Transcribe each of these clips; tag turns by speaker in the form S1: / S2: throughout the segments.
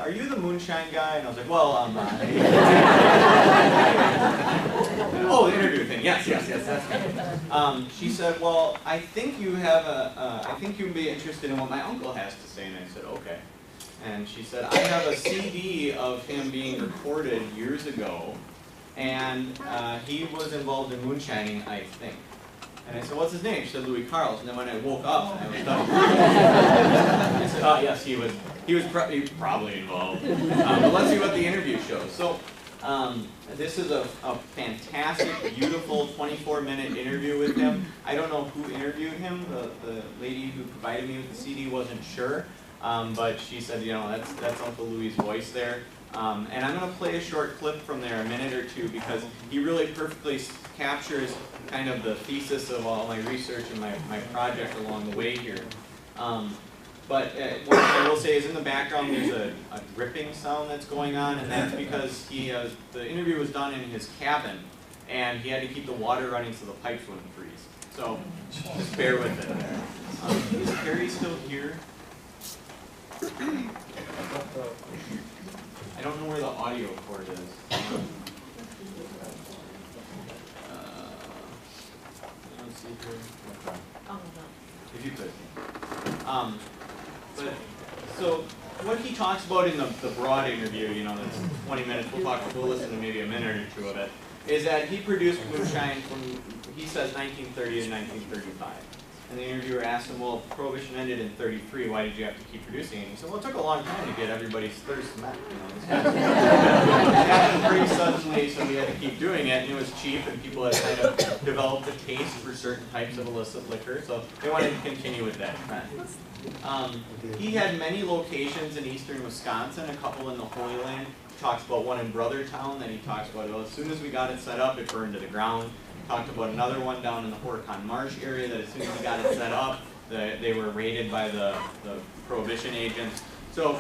S1: are you the moonshine guy? And I was like, well, oh, the interview thing. Yes, that's me. She said, well, I think you have I think you'd be interested in what my uncle has to say. And I said, okay. And she said, I have a CD of him being recorded years ago, and he was involved in moonshining, I think. And I said, what's his name? She said, Louis Carls. And then when I woke up, I was done. I said, oh, yes, he was probably involved. But let's see what the interview shows. So this is a fantastic, beautiful 24-minute interview with him. I don't know who interviewed him. The lady who provided me with the CD wasn't sure. But she said, you know, that's Uncle Louis' voice there. And I'm going to play a short clip from there, a minute or two, because he really perfectly captures kind of the thesis of all my research and my project along the way here. But what I will say is in the background there's a dripping sound that's going on, and that's because the interview was done in his cabin, and he had to keep the water running so the pipes wouldn't freeze. So just bear with it. Is Carrie still here? I don't know where the audio cord is. Let's see here. Okay. If you could. But so what he talks about in the broad interview, you know, that's 20 minutes. We'll listen to maybe a minute or two of it. Is that he produced moonshine from, he says, 1930 to 1935. And the interviewer asked him, well, Prohibition ended in 33, why did you have to keep producing it? And he said, well, it took a long time to get everybody's thirst met. You know, this happened pretty suddenly, so we had to keep doing it, and it was cheap, and people had kind of developed a taste for certain types of illicit liquor, so they wanted to continue with that trend. He had many locations in eastern Wisconsin, a couple in the Holy Land. He talks about one in Brothertown that he talks about, well, as soon as we got it set up, it burned to the ground. Talked about another one down in the Horicon Marsh area that as soon as he got it set up, they were raided by the Prohibition agents. So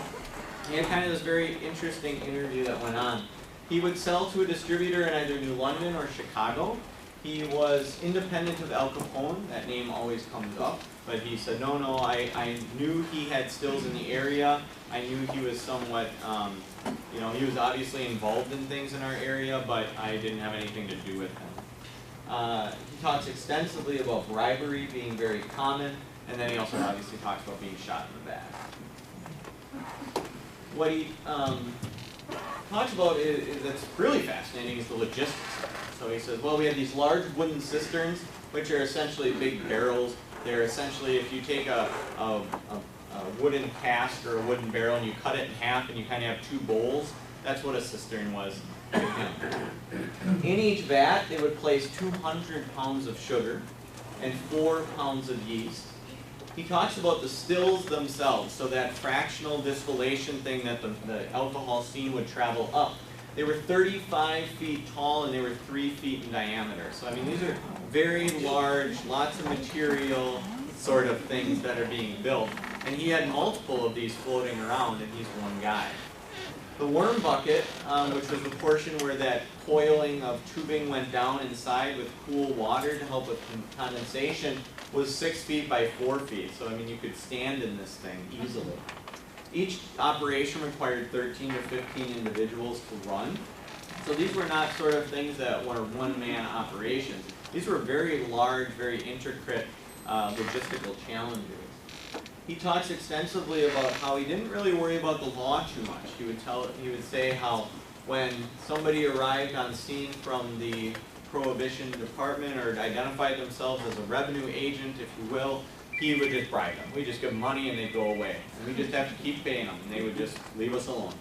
S1: he had kind of this very interesting interview that went on. He would sell to a distributor in either New London or Chicago. He was independent of Al Capone. That name always comes up. But he said, no, I knew he had stills in the area. I knew he was somewhat, you know, he was obviously involved in things in our area, but I didn't have anything to do with him. He talks extensively about bribery being very common, and then he also obviously talks about being shot in the back. What he talks about that's really fascinating is the logistics. So he says, well, we have these large wooden cisterns, which are essentially big barrels. They're essentially, if you take a wooden cask or a wooden barrel and you cut it in half and you kind of have two bowls, that's what a cistern was. In each vat, they would place 200 pounds of sugar and 4 pounds of yeast. He talks about the stills themselves, so that fractional distillation thing that the alcohol steam would travel up. They were 35 feet tall and they were 3 feet in diameter. So I mean, these are very large, lots of material sort of things that are being built. And he had multiple of these floating around, and he's one guy. The worm bucket, which was the portion where that coiling of tubing went down inside with cool water to help with condensation, was 6 feet by 4 feet. So I mean, you could stand in this thing easily. Each operation required 13 to 15 individuals to run. So these were not sort of things that were one-man operations. These were very large, very intricate logistical challenges. He talks extensively about how he didn't really worry about the law too much. He would say how when somebody arrived on scene from the Prohibition Department or identified themselves as a revenue agent, if you will, he would just bribe them. We'd just give them money and they'd go away. And we just have to keep paying them, and they would just leave us alone.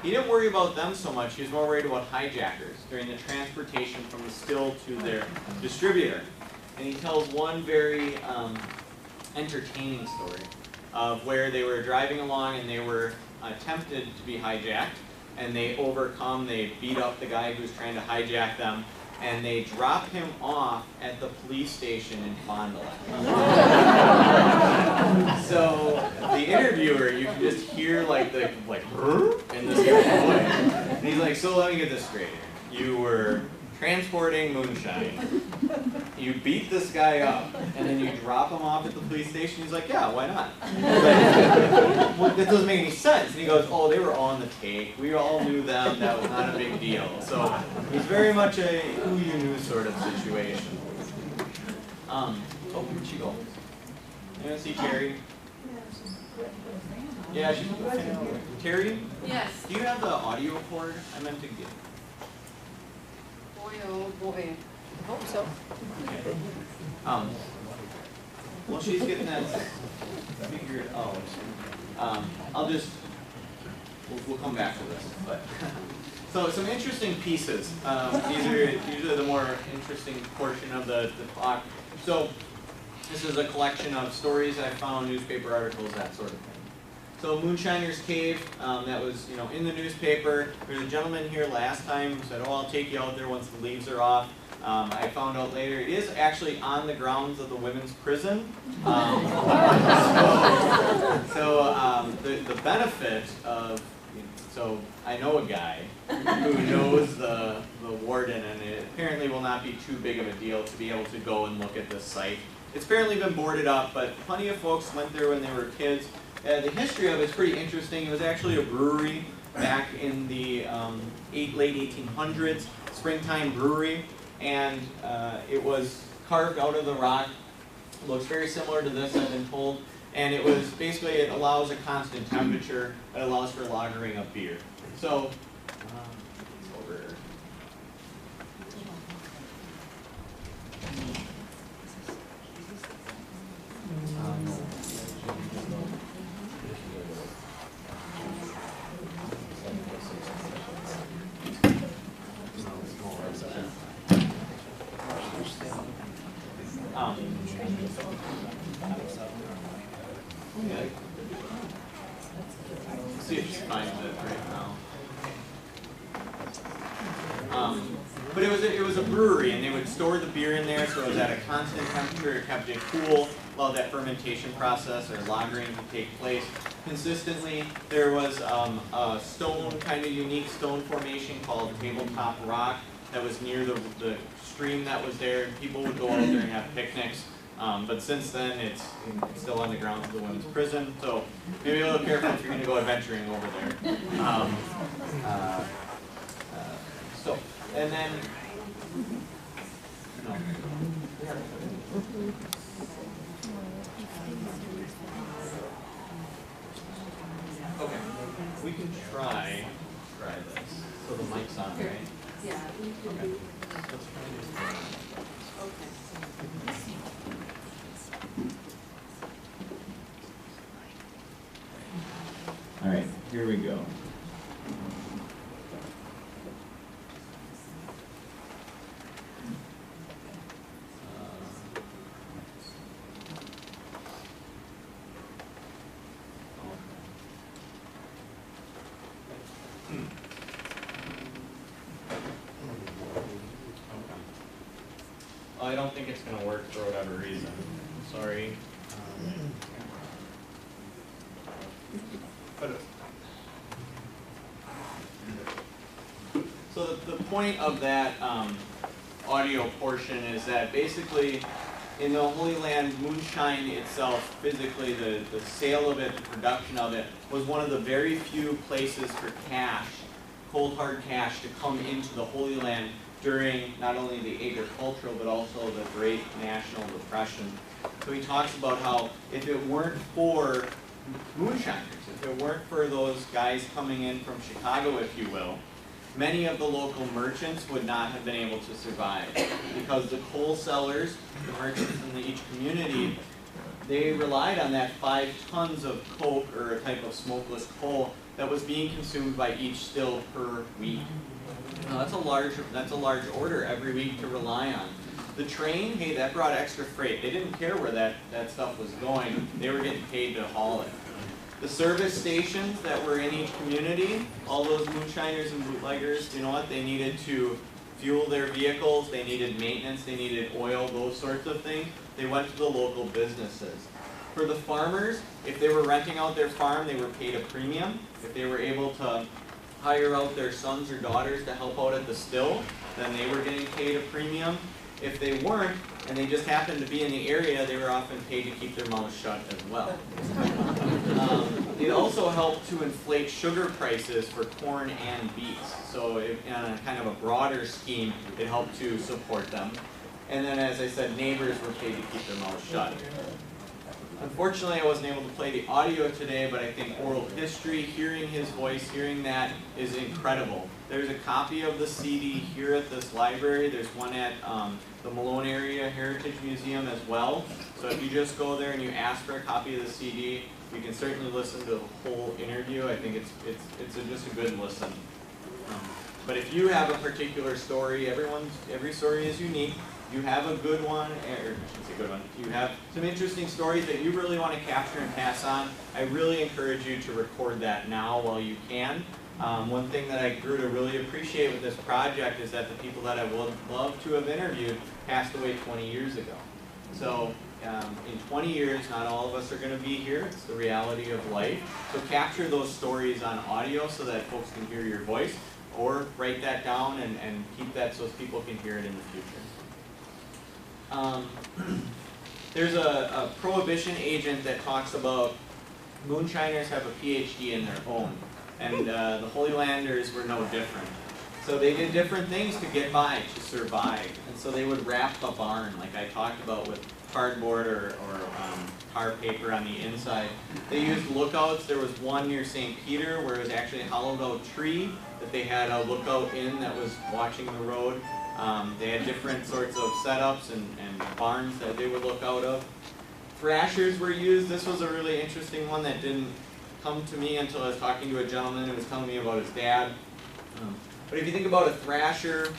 S1: He didn't worry about them so much. He was more worried about hijackers during the transportation from the still to their distributor. And he tells one very entertaining story of where they were driving along and they were tempted to be hijacked, and they beat up the guy who was trying to hijack them, and they drop him off at the police station in Fond du Lac. So the interviewer, you can just hear like in this guy's voice. And he's like, so let me get this straight here. You were transporting moonshine. you beat this guy up, and then you drop him off at the police station. He's like, yeah, why not? Well, that doesn't make any sense. And he goes, oh, they were on the take. We all knew them. That was not a big deal. So it's very much a who you knew sort of situation. Oh, where'd she go? You want to see Terry? Yeah, she's Terry?
S2: Yes.
S1: Do you have the audio cord? I meant to get.
S2: Boy, oh boy. I hope so.
S1: Okay. Well, she's getting that figured out. We'll come back to this. But so some interesting pieces. These are usually the more interesting portion of the talk. So this is a collection of stories I found, newspaper articles, that sort of thing. So Moonshiner's Cave, that was in the newspaper. There's a gentleman here last time who said, oh, I'll take you out there once the leaves are off. I found out later it is actually on the grounds of the women's prison. The benefit of, so I know a guy who knows the warden, and it apparently will not be too big of a deal to be able to go and look at this site. It's apparently been boarded up, but plenty of folks went there when they were kids. The history of it is pretty interesting. It was actually a brewery back in the late 1800s, springtime brewery, and it was carved out of the rock. It looks very similar to this, I've been told, and it was basically, it allows a constant temperature. It allows for lagering of beer. So, over here. See if she finds it right now. But it was a brewery, and they would store the beer in there, so it was at a constant temperature. It kept it cool, allowed that fermentation process or lagering to take place consistently. There was a stone, kind of unique stone formation called Tabletop Rock that was near the stream that was there. People would go out there and have picnics. But since then, it's still on the grounds of the women's prison, so maybe a little careful if you're going to go adventuring over there. And then, no. Okay, we can try this. So the mic's on, right?
S2: Yeah.
S1: Okay. Let's try this.
S2: Okay.
S1: All right, here we go. I don't think it's going to work for whatever reason. Sorry. So the point of that audio portion is that basically in the Holyland, moonshine itself, physically, the sale of it, the production of it, was one of the very few places for cash, cold hard cash, to come into the Holyland during not only the agricultural but also the Great National Depression. So he talks about how if it weren't for moonshiners, if it weren't for those guys coming in from Chicago, if you will, many of the local merchants would not have been able to survive, because the coal sellers, the merchants in each community, they relied on that 5 tons of coke, or a type of smokeless coal, that was being consumed by each still per week. Now that's a large order every week to rely on. The train, hey, that brought extra freight. They didn't care where that stuff was going. They were getting paid to haul it. The service stations that were in each community, all those moonshiners and bootleggers, you know what? They needed to fuel their vehicles, they needed maintenance, they needed oil, those sorts of things. They went to the local businesses. For the farmers, if they were renting out their farm, they were paid a premium. If they were able to hire out their sons or daughters to help out at the still, then they were getting paid a premium. If they weren't, and they just happened to be in the area, they were often paid to keep their mouths shut as well. It also helped to inflate sugar prices for corn and beets. So in a kind of a broader scheme, it helped to support them. And then, as I said, neighbors were paid to keep their mouths shut. Unfortunately, I wasn't able to play the audio today, but I think oral history, hearing his voice, hearing that is incredible. There's a copy of the CD here at this library. There's one at the Malone Area Heritage Museum as well. So if you just go there and you ask for a copy of the CD, you can certainly listen to the whole interview. I think it's just a good listen. But if you have a particular story, every story is unique. You have a good one, or I shouldn't say good one, you have some interesting stories that you really want to capture and pass on, I really encourage you to record that now while you can. One thing that I grew to really appreciate with this project is that the people that I would love to have interviewed passed away 20 years ago. So in 20 years, not all of us are going to be here. It's the reality of life. So capture those stories on audio so that folks can hear your voice, or write that down and keep that so people can hear it in the future. There's a prohibition agent that talks about moonshiners have a PhD in their own, and the Holylanders were no different. So they did different things to get by, to survive, and so they would wrap a barn, like I talked about, with cardboard or tar paper on the inside. They used lookouts. There was one near St. Peter where it was actually a hollowed out tree that they had a lookout in that was watching the road. They had different sorts of setups and barns that they would look out of. Thrashers were used. This was a really interesting one that didn't come to me until I was talking to a gentleman who was telling me about his dad. But if you think about a thrasher,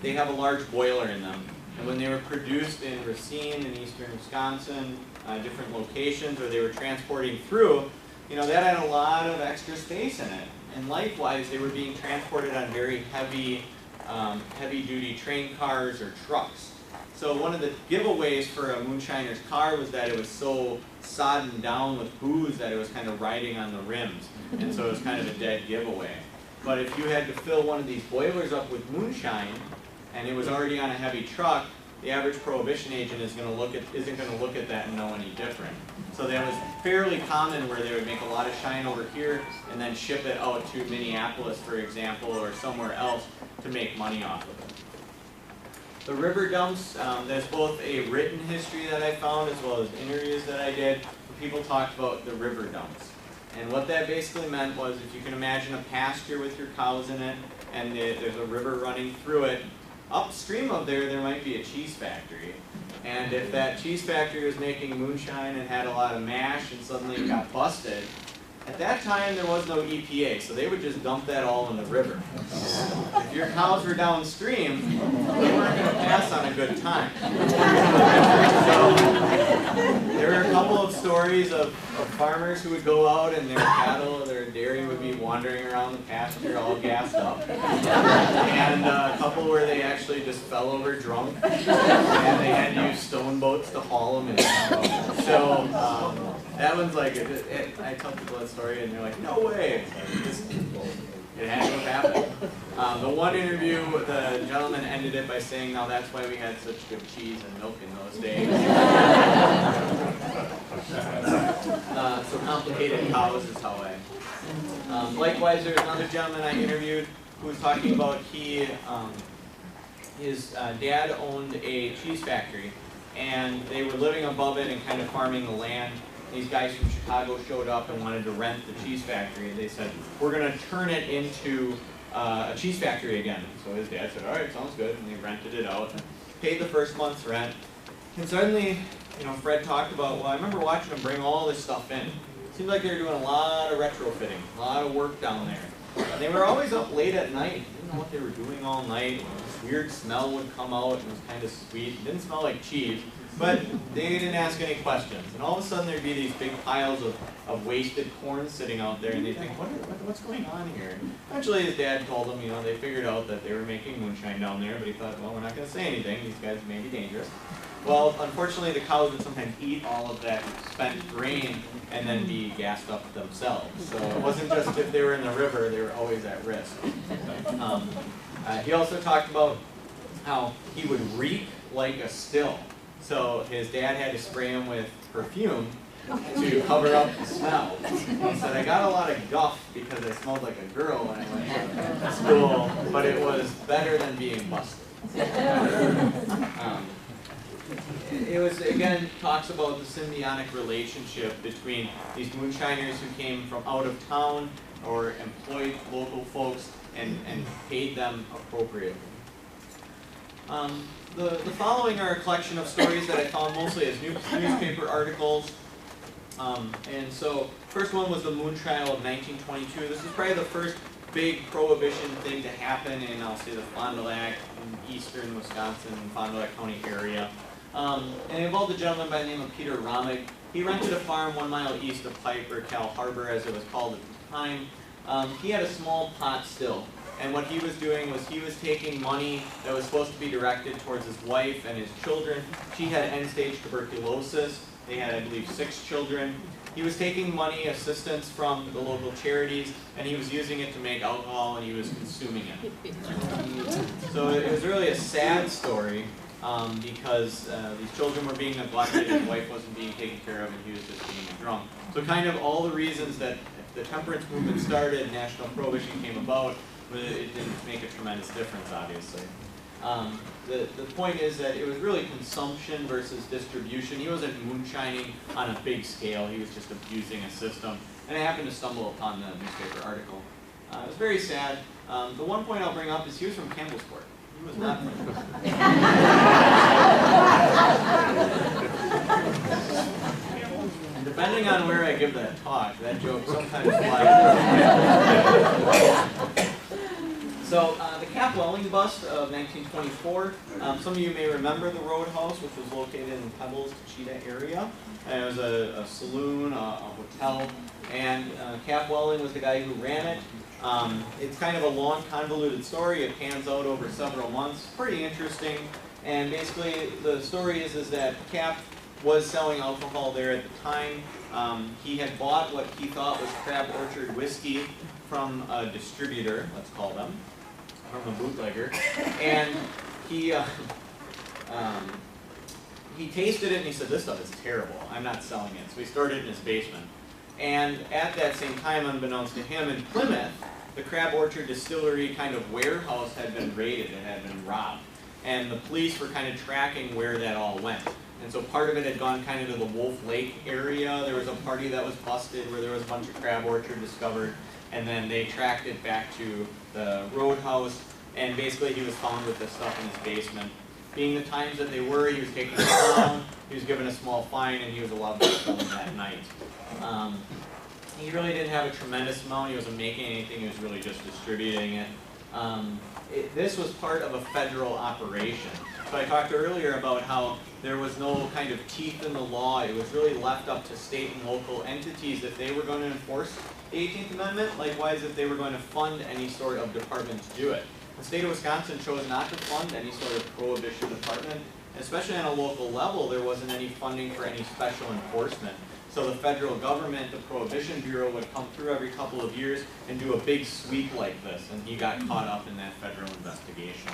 S1: they have a large boiler in them. And when they were produced in Racine in eastern Wisconsin, different locations, or they were transporting through, that had a lot of extra space in it. And likewise, they were being transported on very heavy-duty train cars or trucks. So one of the giveaways for a moonshiner's car was that it was so sodden down with booze that it was kind of riding on the rims. And so it was kind of a dead giveaway. But if you had to fill one of these boilers up with moonshine, and it was already on a heavy truck, the average prohibition agent isn't going to look at that and know any different. So that was fairly common where they would make a lot of shine over here and then ship it out to Minneapolis, for example, or somewhere else to make money off of it. The river dumps, there's both a written history that I found as well as interviews that I did where people talked about the river dumps. And what that basically meant was, if you can imagine a pasture with your cows in it and there's a river running through it, upstream of there might be a cheese factory. And if that cheese factory was making moonshine and had a lot of mash and suddenly it got busted, at that time there was no EPA, so they would just dump that all in the river. If your cows were downstream, they weren't going to pass on a good time. So there were a couple of stories of farmers who would go out and their cattle or their dairy would be wandering around the pasture all gassed up. And a couple where they actually just fell over drunk and they had to use stone boats to haul them in. So that one's like, I tell people that story and they're like, no way. It had to have happened. The one interview, the gentleman ended it by saying, "Now that's why we had such good cheese and milk in those days." So complicated cows is how I. Likewise, there's another gentleman I interviewed who was talking about his dad owned a cheese factory, and they were living above it and kind of farming the land. These guys from Chicago showed up and wanted to rent the cheese factory. They said, "We're going to turn it into a cheese factory again." So his dad said, "All right, sounds good." And they rented it out, paid the first month's rent. And suddenly, Fred talked about, well, I remember watching them bring all this stuff in. It seemed like they were doing a lot of retrofitting, a lot of work down there. And they were always up late at night. Didn't know what they were doing all night. This weird smell would come out and it was kind of sweet. It didn't smell like cheese. But they didn't ask any questions. And all of a sudden there'd be these big piles of wasted corn sitting out there, and they'd think, what's going on here? Eventually his dad told them, they figured out that they were making moonshine down there, but he thought, well, we're not going to say anything. These guys may be dangerous. Well, unfortunately the cows would sometimes eat all of that spent grain and then be gassed up themselves. So it wasn't just if they were in the river, they were always at risk. He also talked about how he would reek like a still. So his dad had to spray him with perfume to cover up the smell. He said, I got a lot of guff because I smelled like a girl when I went to school, but it was better than being busted. It was, again, talks about the symbiotic relationship between these moonshiners who came from out of town or employed local folks and paid them appropriately. The following are a collection of stories that I found mostly as newspaper articles. And so, first one was the Moon Trial of 1922. This is probably the first big prohibition thing to happen in, I'll say, the Fond du Lac, in eastern Wisconsin, Fond du Lac County area. And it involved a gentleman by the name of Peter Romig. He rented a farm 1 mile east of Piper, Cal Harbor, as it was called at the time. He had a small pot still. And what he was doing was he was taking money that was supposed to be directed towards his wife and his children. She had end-stage tuberculosis. They had, I believe, 6 children. He was taking money, assistance from the local charities, and he was using it to make alcohol, and he was consuming it. So it was really a sad story because these children were being neglected, his wife wasn't being taken care of, and he was just being drunk. So kind of all the reasons that the temperance movement started, national prohibition came about, but it didn't make a tremendous difference, obviously. The point is that it was really consumption versus distribution. He wasn't moonshining on a big scale, he was just abusing a system. And I happened to stumble upon the newspaper article. It was very sad. The one point I'll bring up is he was from Campbellsport. He was not from And depending on where I give that talk, that joke sometimes flies. So the Cap Welling bust of 1924, some of you may remember the Roadhouse, which was located in the Pebbles, Cheetah area. And it was a saloon, a hotel, and Cap Welling was the guy who ran it. It's kind of a long, convoluted story. It pans out over several months. Pretty interesting. And basically, the story is that Cap was selling alcohol there at the time. He had bought what he thought was Crab Orchard whiskey from a distributor, let's call them, from a bootlegger, and he tasted it and he said, this stuff is terrible, I'm not selling it. So he stored it in his basement. And at that same time, unbeknownst to him, in Plymouth, the Crab Orchard Distillery kind of warehouse had been raided, it had been robbed. And the police were kind of tracking where that all went. And so part of it had gone kind of to the Wolf Lake area. There was a party that was busted where there was a bunch of Crab Orchard discovered. And then they tracked it back to the Roadhouse, and basically he was found with this stuff in his basement. Being the times that they were, he was taken down, he was given a small fine, and he was allowed to go home that night. He really didn't have a tremendous amount, he wasn't making anything, he was really just distributing it. This was part of a federal operation. So I talked earlier about how there was no kind of teeth in the law, it was really left up to state and local entities if they were going to enforce the 18th Amendment, likewise if they were going to fund any sort of department to do it. The state of Wisconsin chose not to fund any sort of prohibition department, especially on a local level there wasn't any funding for any special enforcement. So the federal government, the Prohibition Bureau, would come through every couple of years and do a big sweep like this, and he got caught up in that federal investigation.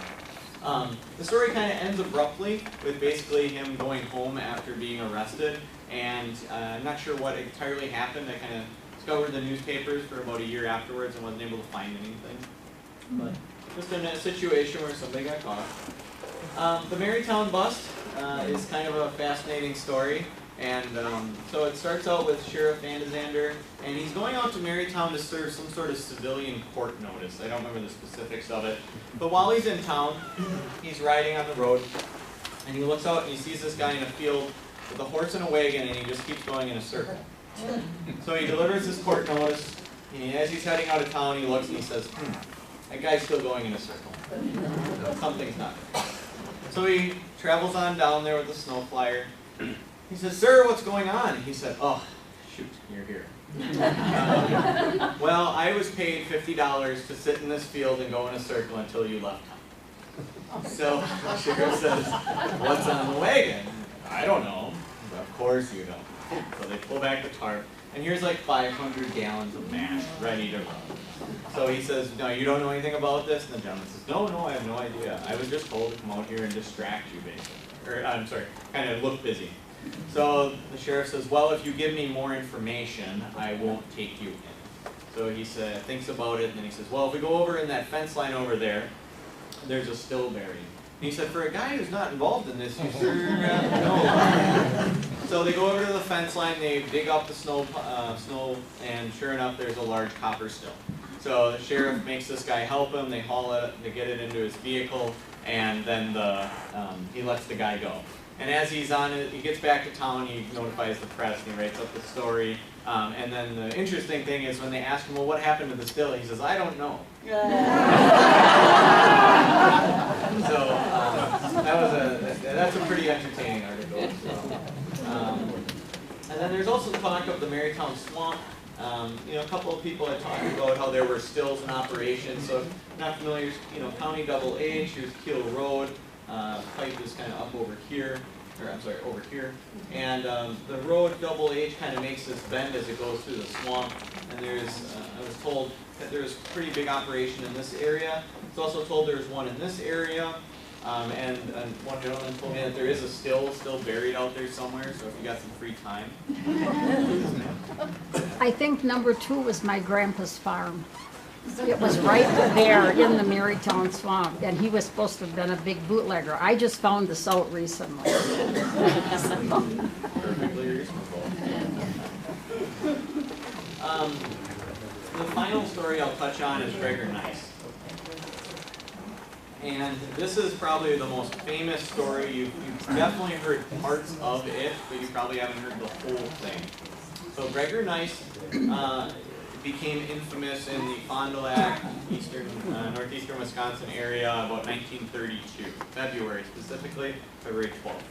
S1: The story kind of ends abruptly with basically him going home after being arrested, and I'm not sure what entirely happened. I kind of scoured the newspapers for about a year afterwards and wasn't able to find anything. But just in a situation where somebody got caught. The Marytown bust is kind of a fascinating story. And so it starts out with Sheriff Vandezander, and he's going out to Marytown to serve some sort of civilian court notice. I don't remember the specifics of it. But while he's in town, he's riding on the road, and he looks out and he sees this guy in a field with a horse and a wagon, and he just keeps going in a circle. So he delivers his court notice, and as he's heading out of town, he looks and he says, that guy's still going in a circle. Something's not right. So he travels on down there with the snow flyer. He says, sir, what's going on? He said, oh, shoot, you're here. Well, I was paid $50 to sit in this field and go in a circle until you left town. So the sheriff says, what's on the wagon? I don't know. Of course you don't. So they pull back the tarp, and here's like 500 gallons of mash ready to run. So he says, no, you don't know anything about this? And the gentleman says, no, I have no idea. I was just told to come out here and distract you, basically. Or, I'm sorry, kind of look busy. So the sheriff says, well, if you give me more information, I won't take you in. So he thinks about it, and then he says, well, if we go over in that fence line over there, there's a still buried. And he said, for a guy who's not involved in this, you sure know. So they go over to the fence line, they dig up the snow, and sure enough, there's a large copper still. So the sheriff makes this guy help him, they haul it, they get it into his vehicle, and then he lets the guy go. And as he's on it, he gets back to town, he notifies the press, and he writes up the story. And then the interesting thing is when they ask him, well, what happened to the still? He says, I don't know. So that's a pretty entertaining article. So. And then there's also the talk of the Marytown Swamp. A couple of people had talked about how there were stills in operation. So if you're not familiar, County Double H, here's Keel Road. Pipe is kind of up over here, over here. And the road Double H kind of makes this bend as it goes through the swamp. And I was told that there's pretty big operation in this area. It's also told there's one in this area. And one gentleman told me that there is a still buried out there somewhere, so if you got some free time.
S3: I think number 2 was my grandpa's farm. It was right there in the Marytown Swamp, and he was supposed to have been a big bootlegger. I just found this out recently.
S1: Perfectly reasonable. The final story I'll touch on is Gregor Nice. And this is probably the most famous story. You've definitely heard parts of it, but you probably haven't heard the whole thing. So Gregor Nice became infamous in the Fond du Lac, northeastern Wisconsin area about 1932, February specifically, February 12th.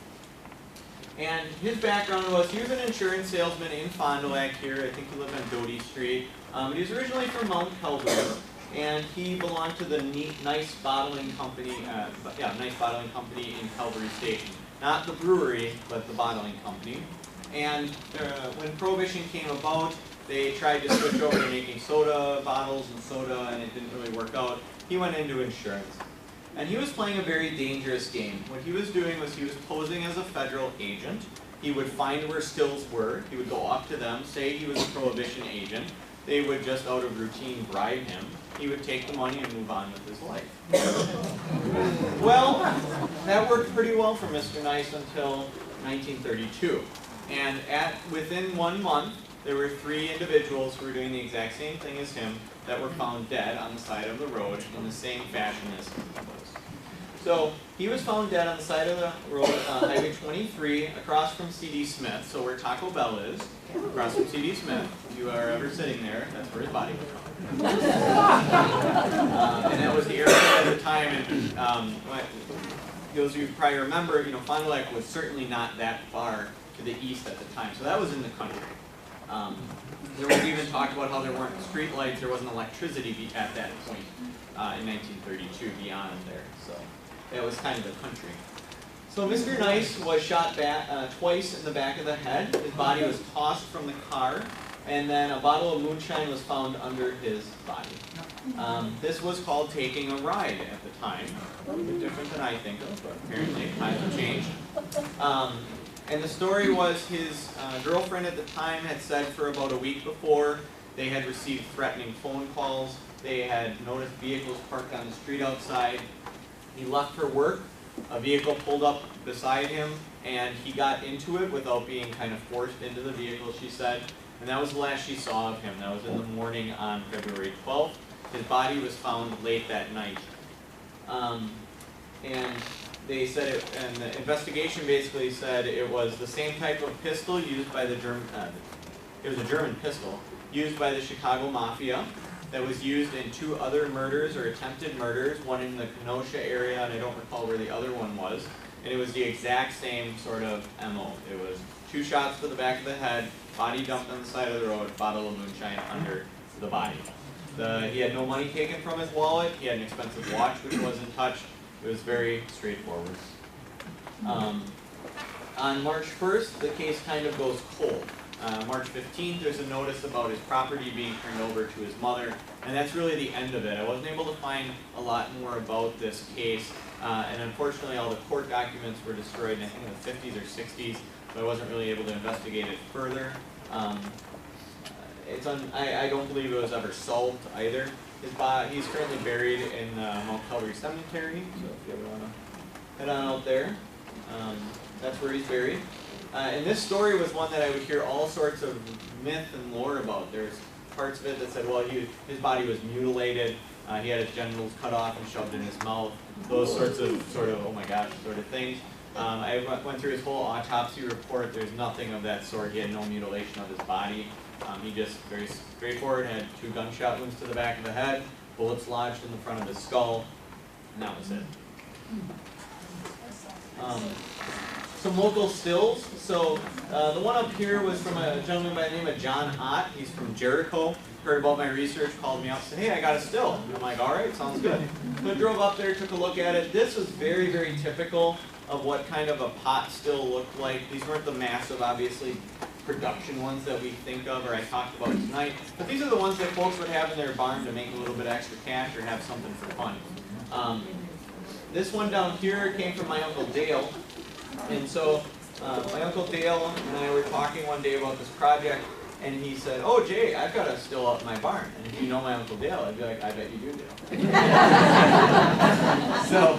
S1: And his background was he was an insurance salesman in Fond du Lac here. I think he lived on Doty Street. But he was originally from Mount Calvary, and he belonged to the Nice Bottling Company. Nice Bottling Company in Calvary Station, not the brewery, but the bottling company. And when Prohibition came about, they tried to switch over to making soda bottles and soda, and it didn't really work out. He went into insurance. And he was playing a very dangerous game. What he was doing was he was posing as a federal agent. He would find where stills were. He would go up to them, say he was a Prohibition agent. They would just out of routine bribe him. He would take the money and move on with his life. Well, that worked pretty well for Mr. Nice until 1932. And within 1 month, there were 3 individuals who were doing the exact same thing as him that were found dead on the side of the road in the same fashion as he was. So he was found dead on the side of the road, Highway 23, across from C.D. Smith, so where Taco Bell is, across from C.D. Smith. If you are ever sitting there, that's where his body was found. And that was the area at the time, and those of you probably remember, Fond du Lac was certainly not that far to the east at the time, so that was in the country. There was even talk about how there weren't street lights, there wasn't electricity at that point in 1932 beyond there, so that was kind of the country. So Mr. Nice was shot twice in the back of the head. His body was tossed from the car, and then a bottle of moonshine was found under his body. This was called taking a ride at the time. A little bit different than I think of, but apparently times have changed. And the story was his girlfriend at the time had said for about a week before they had received threatening phone calls. They had noticed vehicles parked on the street outside. He left for work. A vehicle pulled up beside him, and he got into it without being kind of forced into the vehicle, she said. And that was the last she saw of him. That was in the morning on February 12th. His body was found late that night. And they said and the investigation basically said it was the same type of pistol used by the German, it was a German pistol, used by the Chicago Mafia, that was used in 2 other murders or attempted murders, one in the Kenosha area, and I don't recall where the other one was. And it was the exact same sort of MO. It was 2 shots to the back of the head, body dumped on the side of the road, bottle of moonshine under the body. He had no money taken from his wallet. He had an expensive watch which wasn't touched. It was very straightforward. On March 1st, the case kind of goes cold. March 15th, there's a notice about his property being turned over to his mother, and that's really the end of it. I wasn't able to find a lot more about this case, and unfortunately all the court documents were destroyed in I think in the 50s or 60s, so I wasn't really able to investigate it further. I don't believe it was ever solved either. He's currently buried in Mount Calvary Cemetery, so if you ever want to head on out there, that's where he's buried. And this story was one that I would hear all sorts of myth and lore about. There's parts of it that said, well, his body was mutilated, he had his genitals cut off and shoved in his mouth, those sorts of, oh my gosh, sort of things. I went through his whole autopsy report. There's nothing of that sort. He had no mutilation of his body. He just, very straightforward, had 2 gunshot wounds to the back of the head, bullets lodged in the front of his skull, and that was it. Some local stills. So the one up here was from a gentleman by the name of John Ott. He's from Jericho. Heard about my research, called me up, said, hey, I got a still. And I'm like, all right, sounds good. So I drove up there, took a look at it. This was very, very typical of what kind of a pot still looked like. These weren't the massive, obviously, production ones that we think of or I talked about tonight. But these are the ones that folks would have in their barn to make a little bit extra cash or have something for fun. This one down here came from my Uncle Dale. And so my Uncle Dale and I were talking one day about this project, and he said, oh, Jay, I've got a still up in my barn. And if you know my Uncle Dale, I'd be like, I bet you do, Dale. So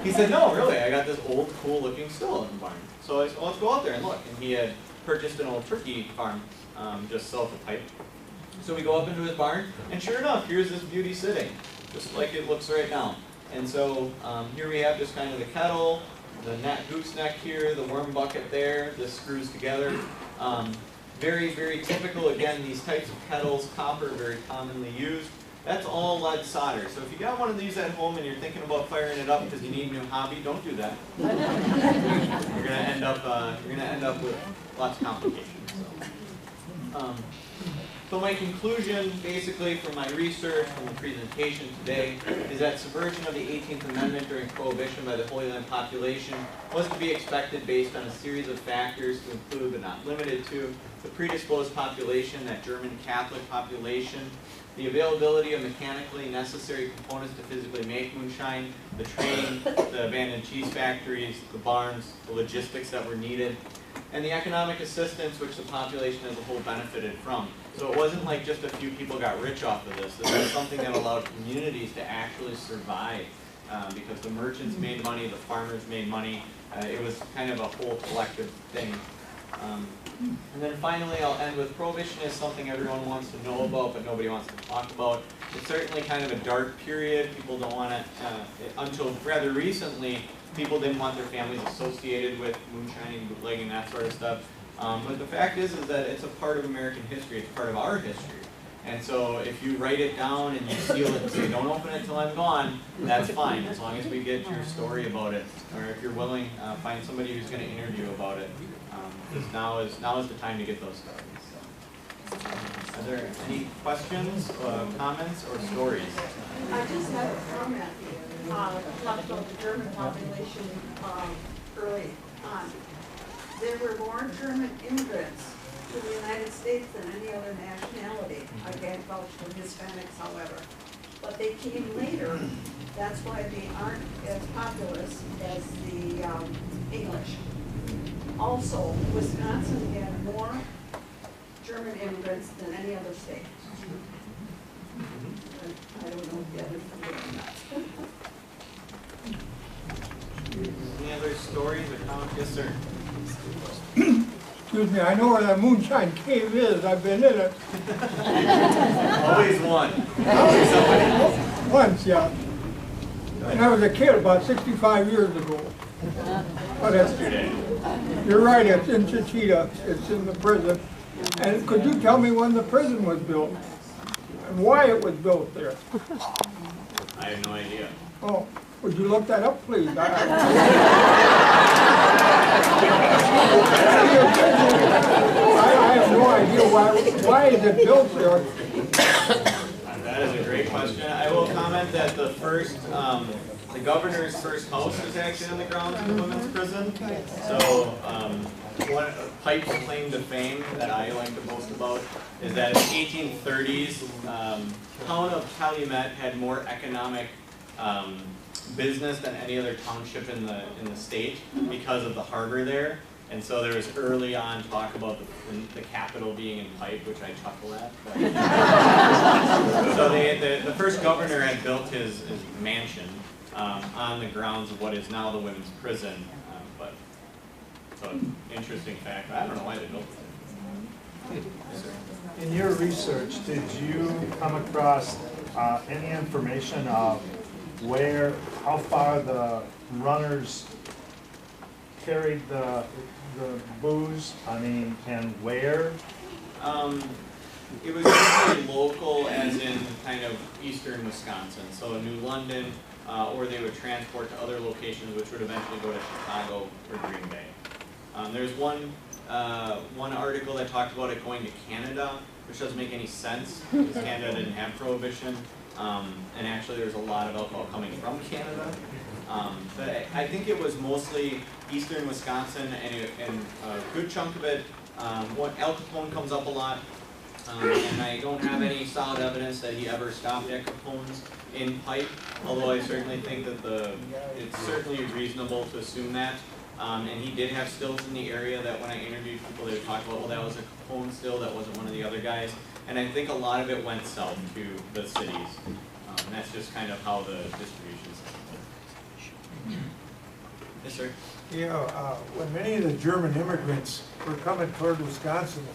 S1: he said, no, really, I got this old, cool-looking still up in the barn. So I said, well, let's go out there and look. And he had purchased an old turkey farm just south of Pipe. So we go up into his barn, and sure enough, here's this beauty sitting, just like it looks right now. And so here we have just kind of the kettle, the gooseneck here, the worm bucket there. This screws together. Very, very typical. Again, these types of kettles, copper, very commonly used. That's all lead solder. So if you got one of these at home and you're thinking about firing it up because you need a new hobby, don't do that. You're gonna end up with lots of complications. So my conclusion, basically, from my research, from the presentation today, is that subversion of the 18th Amendment during Prohibition by the Holy Land population was to be expected based on a series of factors to include, but not limited to, the predisposed population, that German Catholic population, the availability of mechanically necessary components to physically make moonshine, the training, the abandoned cheese factories, the barns, the logistics that were needed, and the economic assistance which the population as a whole benefited from. So it wasn't like just a few people got rich off of this. This was something that allowed communities to actually survive because the merchants made money, the farmers made money. It was kind of a whole collective thing. And then finally, I'll end with prohibition is something everyone wants to know about, but nobody wants to talk about. It's certainly kind of a dark period. People don't want to, until rather recently, people didn't want their families associated with moonshining, bootlegging, that sort of stuff. But the fact is that it's a part of American history. It's part of our history. And so if you write it down and you seal it and say, don't open it till I'm gone, that's fine, as long as we get your story about it. Or if you're willing, find somebody who's going to interview about it. Because now is the time to get those stories. So, are there any questions, comments, or stories?
S4: I just have a comment. Talked about the German population early on. There were more German immigrants to the United States than any other nationality. I can't vouch for Hispanics, however. But they came later. That's why they aren't as populous as the English. Also, Wisconsin had more German immigrants than any other state. I don't know if the others are or not.
S1: Any other stories or comments? Yes, sir.
S5: Excuse me, I know where that Moonshine Cave is. I've been in it.
S1: Always one.
S5: Once, yeah. And I was a kid about 65 years ago. But you're right, it's in Chichita. It's in the prison. And could you tell me when the prison was built? And why it was built there?
S1: I have no idea.
S5: Oh, would you look that up, please? I have no idea why is it built there.
S1: That is a great question. I will comment that the first the governor's first house was actually on the grounds of the women's prison. So, one Pipe's claim to fame that I like the most about is that in the 1830s, town of Calumet had more economic business than any other township in the state because of the harbor there. And so there was early on talk about the capital being in Pipe, which I chuckle at. So the first governor had built his mansion on the grounds of what is now the women's prison. But so interesting fact. I don't know why they built it.
S6: In your research, did you come across any information of how far the runners carried the booze? I mean, and where?
S1: It was usually local, as in kind of eastern Wisconsin, so New London, or they would transport to other locations, which would eventually go to Chicago or Green Bay. There's one article that talked about it going to Canada, which doesn't make any sense because Canada didn't have prohibition, and actually there's a lot of alcohol coming from Canada. But I think it was mostly eastern Wisconsin, and a good chunk of it, Al Capone comes up a lot, and I don't have any solid evidence that he ever stopped at Capone's in Pipe, although I certainly think that it's certainly reasonable to assume that. And he did have stills in the area that when I interviewed people, they would talk about, well, that was a Capone still, that wasn't one of the other guys. And I think a lot of it went south to the cities. And that's just kind of how the distribution is. Yes, sir.
S7: Yeah, when many of the German immigrants were coming toward Wisconsin,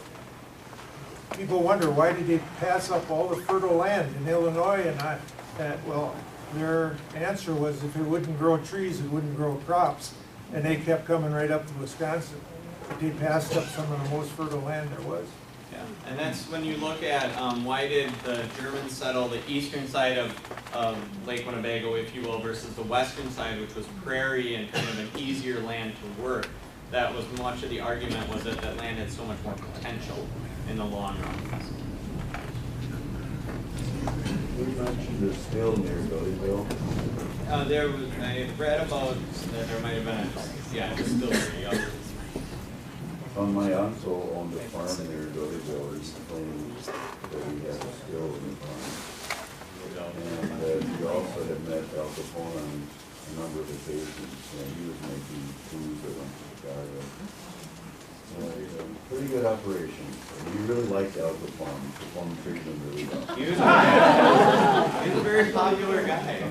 S7: people wonder why did they pass up all the fertile land in Illinois and not that, well, their answer was if it wouldn't grow trees, it wouldn't grow crops. And they kept coming right up to Wisconsin. But they passed up some of the most fertile land there was.
S1: Yeah, and that's when you look at why did the Germans settle the eastern side of Lake Winnebago, if you will, versus the western side, which was prairie and kind of an easier land to work. That was much of the argument, was that that land had so much more potential in the long run.
S8: You mentioned the still near Billyville.
S1: There was, I read about that there might have been a distillery.
S8: On my uncle owned a farm near Billyville. He claimed that he had a still in the farm. And he also had met Al Capone on a number of occasions when he was making booze that went to Chicago. Pretty good operation. And he really liked Al Capone. Capone treated him really well.
S1: He was a very popular guy.
S8: Yeah.